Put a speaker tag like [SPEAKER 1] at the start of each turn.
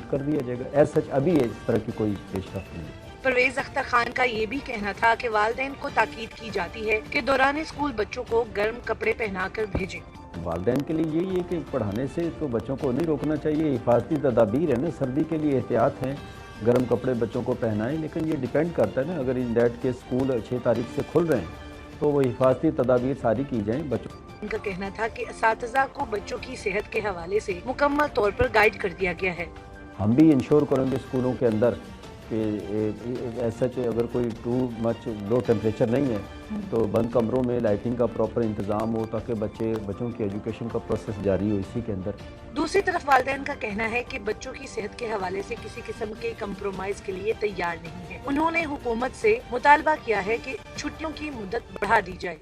[SPEAKER 1] Implement کر دیا جائے گا. ایز سچ ابھی اس طرح کی کوئی پیش رفت نہیں ہے.
[SPEAKER 2] پرویز اختر خان کا یہ بھی کہنا تھا کہ والدین کو تاکید کی جاتی ہے کہ دوران اسکول بچوں کو گرم کپڑے پہنا کر بھیجیں.
[SPEAKER 1] والدین کے لیے یہی ہے کہ پڑھانے سے تو بچوں کو نہیں روکنا چاہیے. حفاظتی تدابیر ہے نا, سردی کے لیے احتیاط ہیں, گرم کپڑے بچوں کو پہنائیں, لیکن یہ ڈیپینڈ کرتا ہے نا, اگر ان دیٹ کے اسکول 6 تاریخ سے کھل رہے ہیں تو وہ حفاظتی تدابیر ساری کی جائیں بچوں.
[SPEAKER 2] ان کا کہنا تھا کہ اساتذہ کو بچوں کی صحت کے حوالے سے مکمل طور پر گائیڈ کر دیا گیا ہے.
[SPEAKER 1] ہم بھی انشور کریں گے اسکولوں کے اندر کہ ایسا اگر کوئی ٹو مچ لو ٹیمپریچر نہیں ہے تو بند کمروں میں لائٹنگ کا پراپر انتظام ہو تاکہ بچوں کی ایجوکیشن کا پروسیس جاری ہو اسی کے اندر.
[SPEAKER 2] دوسری طرف والدین کا کہنا ہے کہ بچوں کی صحت کے حوالے سے کسی قسم کے کمپرومائز کے لیے تیار نہیں ہے. انہوں نے حکومت سے مطالبہ کیا ہے کہ چھٹیوں کی مدت بڑھا دی جائے.